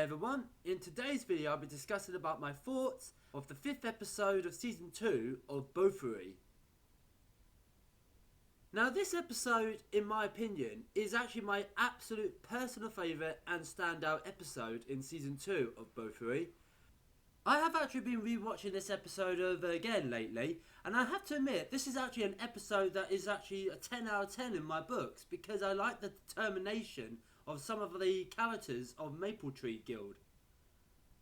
everyone, in today's video I'll be discussing about my thoughts of the 5th episode of Season 2 of Bofuri. Now this episode, in my opinion, is actually my absolute personal favourite and standout episode in Season 2 of Bofuri. I have actually been rewatching this episode over again lately, and I have to admit this is actually an episode that is actually a 10 out of 10 in my books because I like the determination of some of the characters of Maple Tree Guild.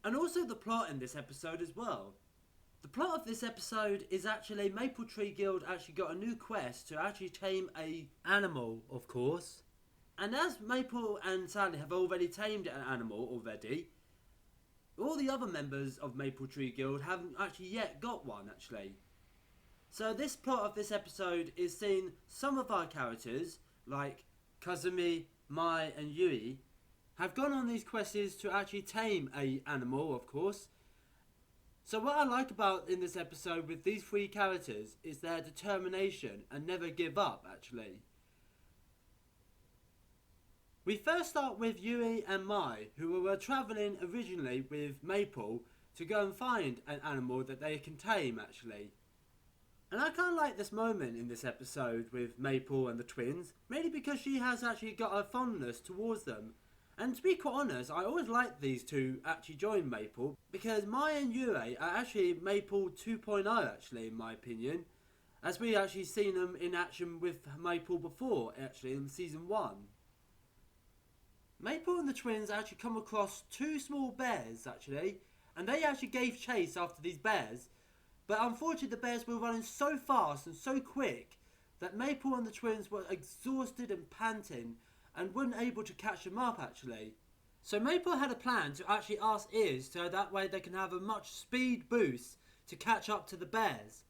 And also the plot in this episode as well. The plot of this episode is actually Maple Tree Guild actually got a new quest to actually tame a animal, of course. And as Maple and Sally have already tamed an animal already, all the other members of Maple Tree Guild haven't actually yet got one actually. So this plot of this episode is seeing some of our characters, like Kazumi, Mai and Yui, have gone on these quests to actually tame a animal, of course. So what I like about in this episode with these three characters is their determination and never give up actually. We first start with Yui and Mai, who were travelling originally with Maple to go and find an animal that they can tame actually. And I kind of like this moment in this episode with Maple and the twins, mainly because she has actually got a fondness towards them. And to be quite honest, I always liked these two actually join Maple, because Mai and Yui are actually Maple 2.0 actually in my opinion, as we actually seen them in action with Maple before actually in season 1. Maple and the twins actually come across two small bears actually, and they actually gave chase after these bears, but unfortunately the bears were running so fast and so quick that Maple and the twins were exhausted and panting and weren't able to catch them up actually. So Maple had a plan to actually ask Ears so that way they can have a much speed boost to catch up to the bears.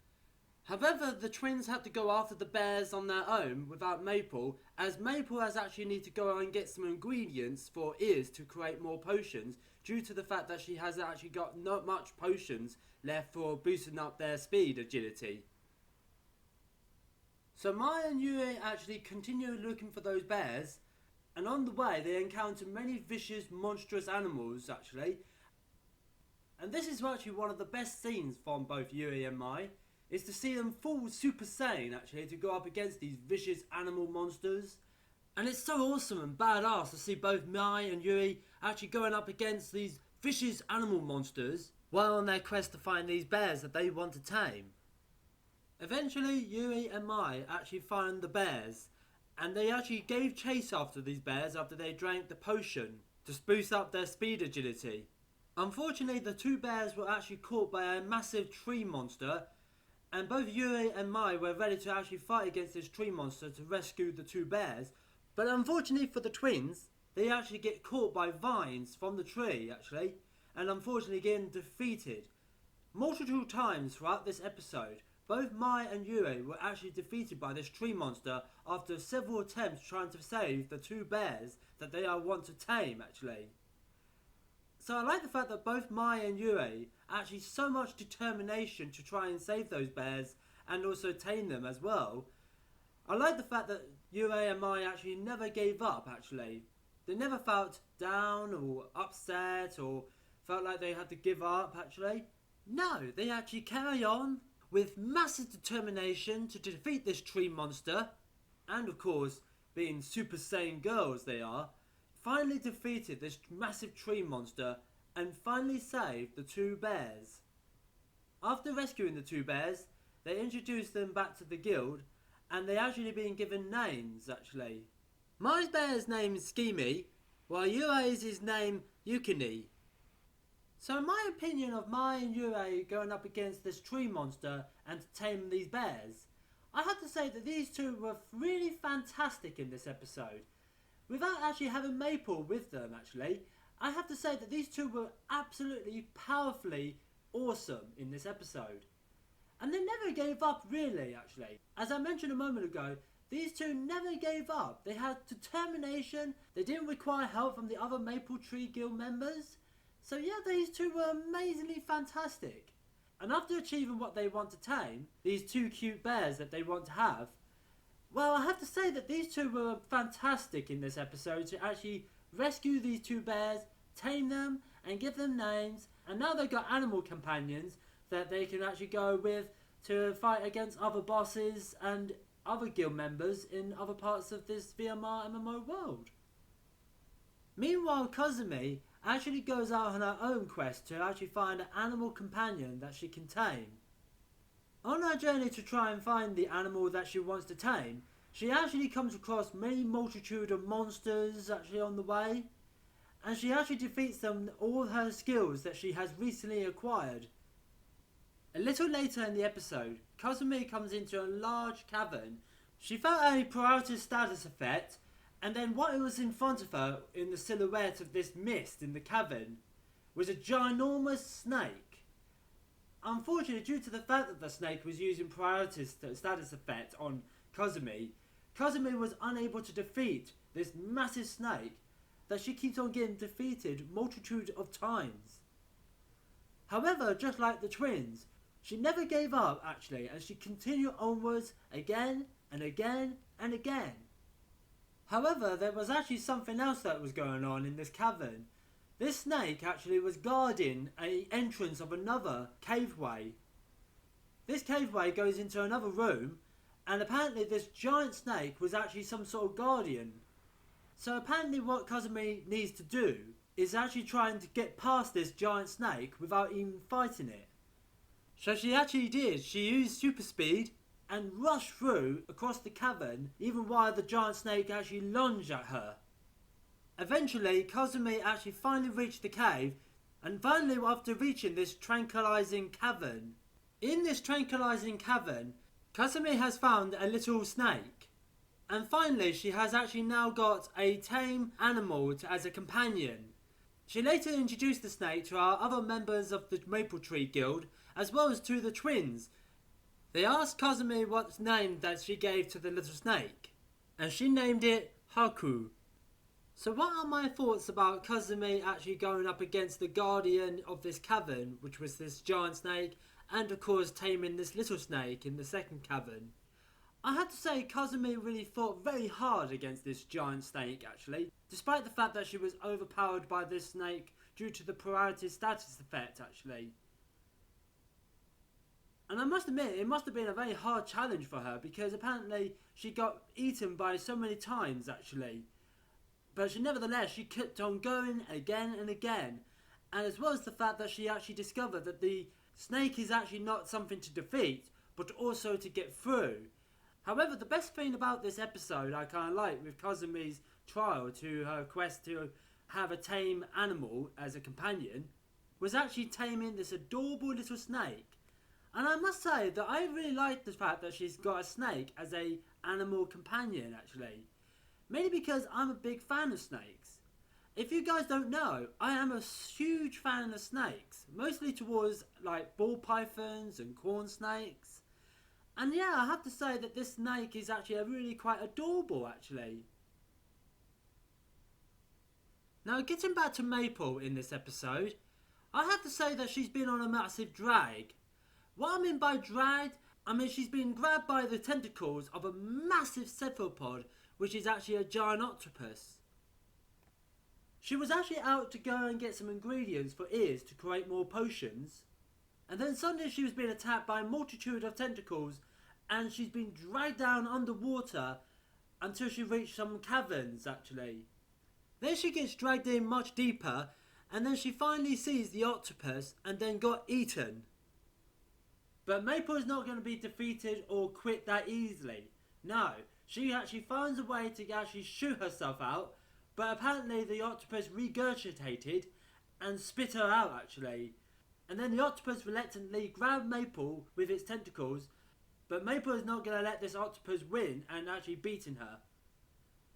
However, the twins had to go after the bears on their own without Maple, as Maple has actually need to go and get some ingredients for Ears to create more potions, due to the fact that she has actually got not much potions left for boosting up their speed agility. So Mai and Yui actually continue looking for those bears, and on the way they encounter many vicious monstrous animals actually. And this is actually one of the best scenes from both Yui and Mai, is to see them full Super Saiyan actually to go up against these vicious animal monsters. And it's so awesome and badass to see both Mai and Yui actually going up against these vicious animal monsters while on their quest to find these bears that they want to tame. Eventually Yui and Mai actually find the bears, and they actually gave chase after these bears after they drank the potion to boost up their speed agility. Unfortunately the two bears were actually caught by a massive tree monster, and both Yui and Mai were ready to actually fight against this tree monster to rescue the two bears. But unfortunately for the twins, they actually get caught by vines from the tree actually, and unfortunately getting defeated. Multiple times throughout this episode, both Mai and Yui were actually defeated by this tree monster after several attempts trying to save the two bears that they want to tame actually. So I like the fact that both Mai and Yui actually so much determination to try and save those bears and also tame them as well. I like the fact that Yui and Mai actually never gave up actually. They never felt down or upset or felt like they had to give up actually. No, they actually carry on with massive determination to defeat this tree monster, and of course being Super Saiyan girls they are, finally defeated this massive tree monster and finally saved the two bears. After rescuing the two bears, they introduced them back to the guild, and they actually been given names actually. Mai's bear's name is Schemy, while Yui's is named Yukini. So in my opinion of Mai and Yui going up against this tree monster and to tame these bears, I have to say that these two were really fantastic in this episode. Without actually having Maple with them actually, I have to say that these two were absolutely powerfully awesome in this episode. And they never gave up really actually. As I mentioned a moment ago, these two never gave up. They had determination, they didn't require help from the other Maple Tree Guild members. So yeah, these two were amazingly fantastic. And after achieving what they want to tame, these two cute bears that they want to have, well, I have to say that these two were fantastic in this episode to actually rescue these two bears, tame them and give them names, and now they've got animal companions that they can actually go with to fight against other bosses and other guild members in other parts of this VMR MMO world. Meanwhile, Kazumi actually goes out on her own quest to actually find an animal companion that she can tame. On her journey to try and find the animal that she wants to tame, she actually comes across many multitude of monsters actually on the way, and she actually defeats them with all her skills that she has recently acquired. A little later in the episode, Kazumi comes into a large cavern. She felt a priority status effect, and then what was in front of her in the silhouette of this mist in the cavern was a ginormous snake. Unfortunately, due to the fact that the snake was using priority status effect on Kazumi, Kazumi was unable to defeat this massive snake that she keeps on getting defeated multitude of times. However, just like the twins, she never gave up actually, and she continued onwards again and again and again. However, there was actually something else that was going on in this cavern. This snake actually was guarding an entrance of another caveway. This caveway goes into another room, and apparently this giant snake was actually some sort of guardian. So apparently what Kazumi needs to do is actually trying to get past this giant snake without even fighting it. So she actually did. She used super speed and rushed through across the cavern even while the giant snake actually lunged at her. Eventually, Kazumi actually finally reached the cave, and finally after reaching this tranquilizing cavern. In this tranquilizing cavern, Kazumi has found a little snake. And finally, she has actually now got a tame animal as a companion. She later introduced the snake to our other members of the Maple Tree Guild, as well as to the twins. They asked Kazumi what name that she gave to the little snake, and she named it Haku. So what are my thoughts about Kazumi actually going up against the guardian of this cavern, which was this giant snake, and of course taming this little snake in the second cavern? I have to say Kazumi really fought very hard against this giant snake actually, despite the fact that she was overpowered by this snake due to the priority status effect actually. And I must admit, it must have been a very hard challenge for her, because apparently she got eaten by so many times actually. But nevertheless, she kept on going again and again. And as well as the fact that she actually discovered that the snake is actually not something to defeat, but also to get through. However, the best thing about this episode I kind of like with Kazumi's trial to her quest to have a tame animal as a companion was actually taming this adorable little snake. And I must say that I really like the fact that she's got a snake as a animal companion actually. Mainly because I'm a big fan of snakes. If you guys don't know, I am a huge fan of snakes. Mostly towards like ball pythons and corn snakes. And yeah, I have to say that this snake is actually really quite adorable actually. Now getting back to Maple in this episode, I have to say that she's been on a massive drag. What I mean by dragged, I mean she's been grabbed by the tentacles of a massive cephalopod, which is actually a giant octopus. She was actually out to go and get some ingredients for ears to create more potions, and then suddenly she was being attacked by a multitude of tentacles, and she's been dragged down underwater until she reached some caverns actually. Then she gets dragged in much deeper, and then she finally sees the octopus and then got eaten. But Maple is not going to be defeated or quit that easily. No, she actually finds a way to actually shoot herself out, but apparently the octopus regurgitated and spit her out actually. And then the octopus reluctantly grabbed Maple with its tentacles, but Maple is not going to let this octopus win and actually beating her.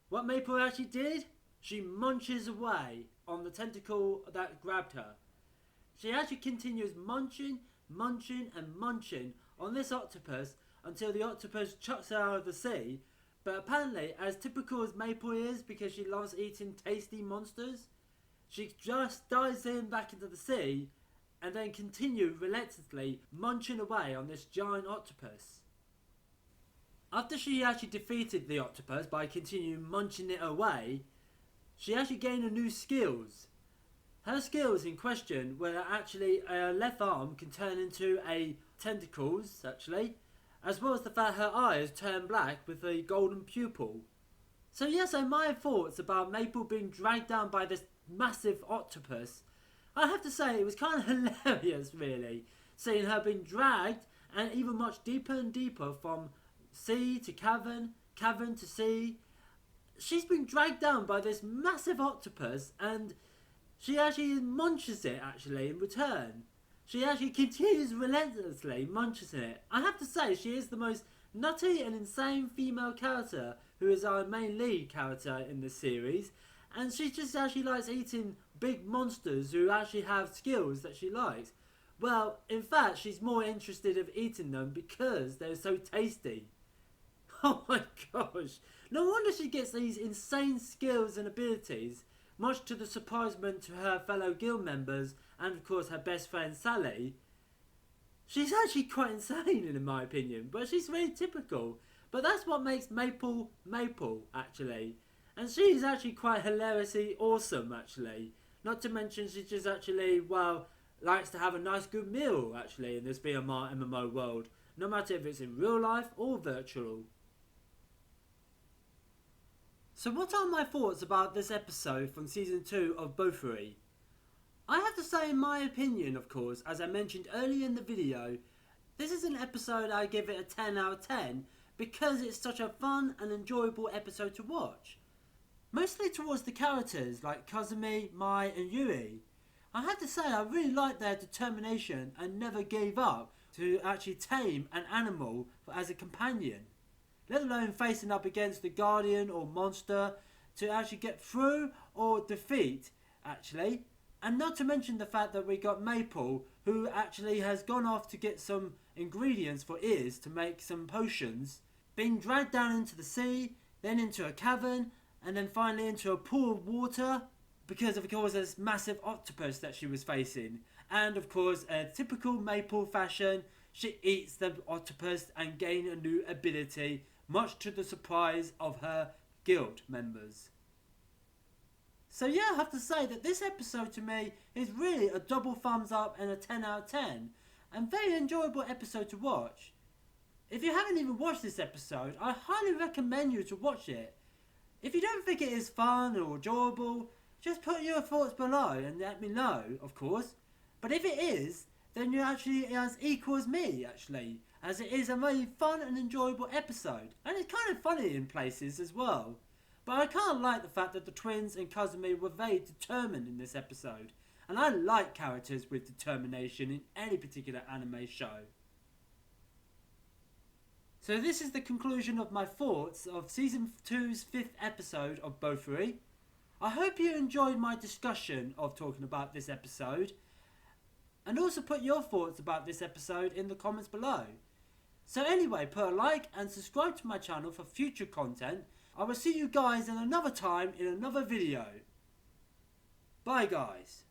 What Maple actually did? She munches away on the tentacle that grabbed her. She actually continues munching and munching on this octopus until the octopus chucks her out of the sea. But apparently, as typical as Maple is, because she loves eating tasty monsters, she just dives in back into the sea and then continues relentlessly munching away on this giant octopus. After she actually defeated the octopus by continuing munching it away, she actually gained a new skills. Her skills in question were actually a left arm can turn into a tentacles actually, as well as the fact her eyes turn black with a golden pupil. So yes, so my thoughts about Maple being dragged down by this massive octopus, I have to say it was kind of hilarious really, seeing her being dragged and even much deeper and deeper from sea to cavern, cavern to sea. She's been dragged down by this massive octopus and she actually munches it actually in return. She actually continues relentlessly munches it. I have to say she is the most nutty and insane female character who is our main lead character in this series, and she just actually likes eating big monsters who actually have skills that she likes. Well, in fact, she's more interested in eating them because they're so tasty. Oh my gosh. No wonder she gets these insane skills and abilities, much to the surprisement to her fellow guild members and of course her best friend Sally. She's actually quite insane in my opinion, but she's really typical. But that's what makes Maple, Maple actually. And she's actually quite hilariously awesome actually. Not to mention she just actually, well, likes to have a nice good meal actually in this BMR MMO world. No matter if it's in real life or virtual. So what are my thoughts about this episode from Season 2 of Bofuri? I have to say in my opinion, of course, as I mentioned earlier in the video, this is an episode I give it a 10 out of 10 because it's such a fun and enjoyable episode to watch. Mostly towards the characters like Kazumi, Mai and Yui. I have to say I really liked their determination and never gave up to actually tame an animal as a companion. Let alone facing up against the guardian or monster to actually get through or defeat actually. And not to mention the fact that we got Maple who actually has gone off to get some ingredients for ears to make some potions, being dragged down into the sea, then into a cavern and then finally into a pool of water because of course this massive octopus that she was facing. And of course, a typical Maple fashion, she eats the octopus and gain a new ability, much to the surprise of her guild members. So yeah, I have to say that this episode to me is really a double thumbs up and a 10 out of 10. And very enjoyable episode to watch. If you haven't even watched this episode, I highly recommend you to watch it. If you don't think it is fun or enjoyable, just put your thoughts below and let me know, of course. But if it is, then you're actually as equal as me, actually. As it is a very fun and enjoyable episode. And it's kind of funny in places as well. But I can't like the fact that the twins and Kazumi were very determined in this episode. And I like characters with determination in any particular anime show. So this is the conclusion of my thoughts of Season 2's 5th episode of Bofuri. I hope you enjoyed my discussion of talking about this episode. And also put your thoughts about this episode in the comments below. So anyway, put a like and subscribe to my channel for future content. I will see you guys in another time in another video. Bye guys.